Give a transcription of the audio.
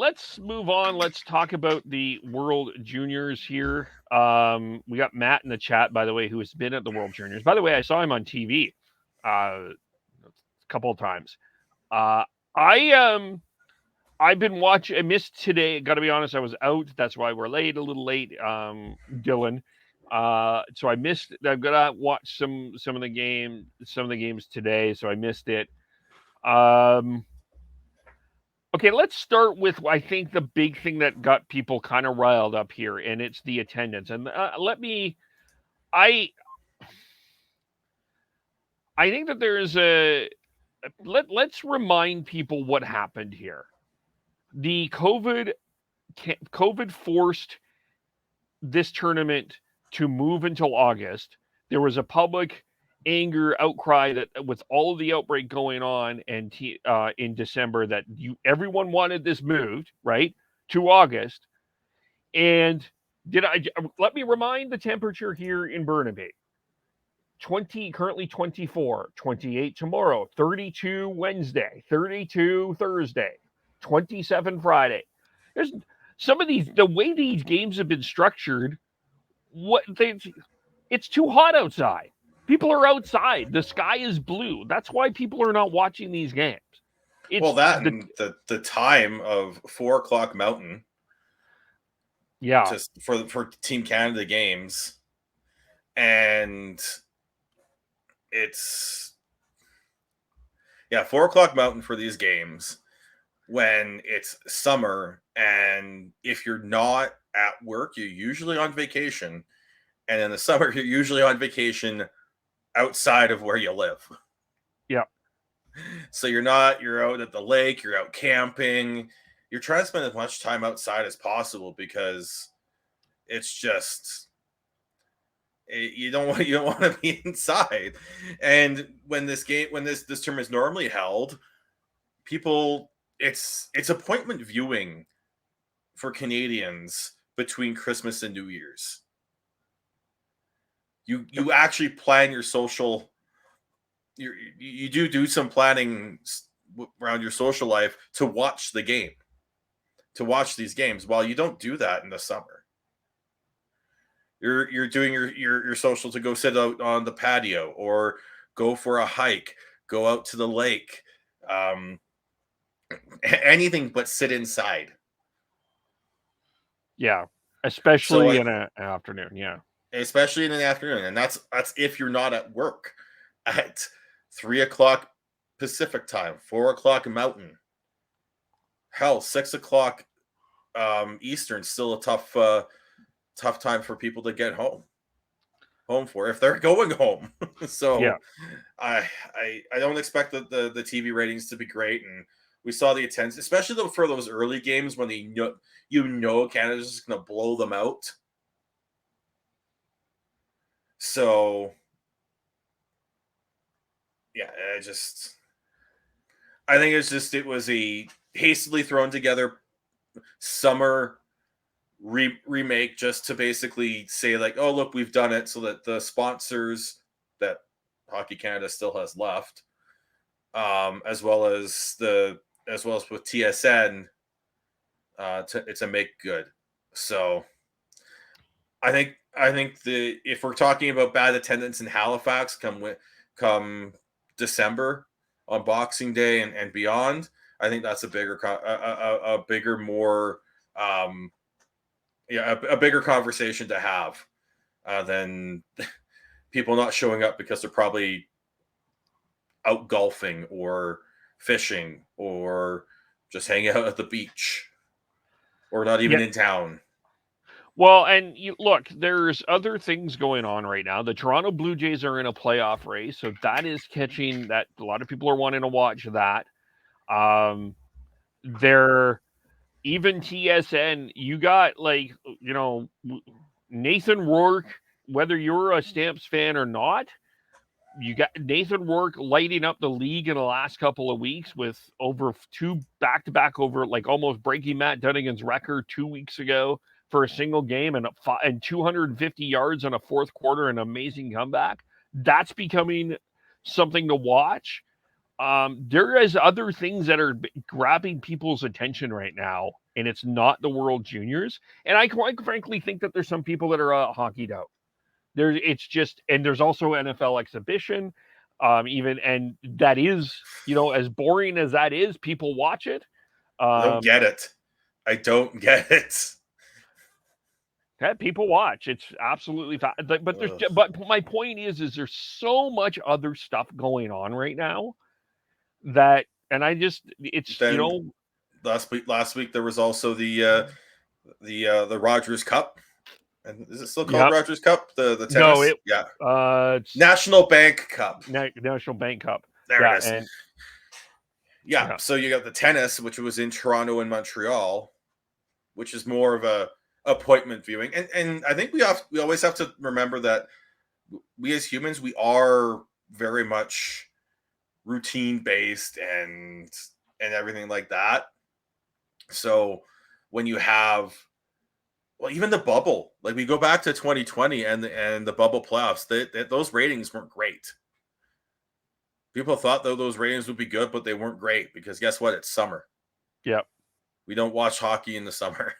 let's move on. Let's talk about the World Juniors here. We got Matt in the chat, by the way, who has been at the World Juniors. By the way, I saw him on TV a couple of times. I've been watching. I missed today. Got to be honest, I was out. That's why we're late, a little late. Dylan. So I missed. I've got to watch some of the games today. So I missed it. Okay, let's start with I think the big thing that got people kind of riled up here, and it's the attendance. And I think that there's let's remind people what happened here. The COVID forced this tournament to move until August. There was a public anger outcry that with all of the outbreak going on and in December that everyone wanted this moved right to August. And let me remind the temperature here in Burnaby. Currently 24, 28 tomorrow, 32 Wednesday, 32 Thursday, 27 Friday. There's some of the way these games have been structured. It's too hot outside. People are outside. The sky is blue. That's why people are not watching these games. And the time of 4:00 Mountain. Yeah. Just for Team Canada games. And it's 4:00 Mountain for these games when it's summer, and if you're not at work, you're usually on vacation, and in the summer you're usually on vacation outside of where you live. Yeah. So you're out at the lake, you're out camping, you're trying to spend as much time outside as possible because it's just you don't want to be inside. And when this term is normally held, people it's appointment viewing for Canadians between Christmas and New Year's. You actually plan your social. You do some planning around your social life to watch the game, to watch these games. While you don't do that in the summer. You're doing your social to go sit out on the patio or go for a hike, go out to the lake, anything but sit inside. Yeah, especially in an afternoon. Yeah, especially in an afternoon, and that's if you're not at work at 3:00 Pacific time, 4:00 Mountain. Hell, 6:00 Eastern still a tough time for people to get home for if they're going home. So yeah. I don't expect the TV ratings to be great, and we saw the attendance, especially for those early games when Canada's just going to blow them out. So yeah, I think it was a hastily thrown together summer remake just to basically say like, oh look, we've done it, so that the sponsors that Hockey Canada still has left, as well as with TSN, it's a make good. So I think if we're talking about bad attendance in Halifax come December on Boxing Day and beyond, I think that's a bigger conversation to have than people not showing up because they're probably out golfing or fishing or just hanging out at the beach or not even in town. Well, and look, there's other things going on right now. The Toronto Blue Jays are in a playoff race, so that is catching that. A lot of people are wanting to watch that. Even TSN, you got Nathan Rourke, whether you're a Stamps fan or not, you got Nathan Rourke lighting up the league in the last couple of weeks with over 2 back-to-back over almost breaking Matt Dunnigan's record 2 weeks ago for a single game and 250 yards on a fourth quarter, an amazing comeback. That's becoming something to watch. There is other things that are grabbing people's attention right now and it's not the World Juniors. And I quite frankly think that there's some people that are hockeyed out. It's just, and there's also NFL exhibition, even, and that is, as boring as that is, people watch it. I don't get it. I don't get it. That people watch. It's absolutely but my point is there's so much other stuff going on right now that, and I just, it's then, last week there was also the Rogers Cup. And is it still called Rogers Cup? The tennis? No, it's National Bank Cup. National Bank Cup. There it is. And so you got the tennis, which was in Toronto and Montreal, which is more of a appointment viewing. And I think we always have to remember that we as humans, we are very much routine based and everything like that. So when you have, well, even the bubble, like we go back to 2020 and the bubble playoffs, those ratings weren't great. People thought that those ratings would be good, but they weren't great because guess what? It's summer. Yep. We don't watch hockey in the summer.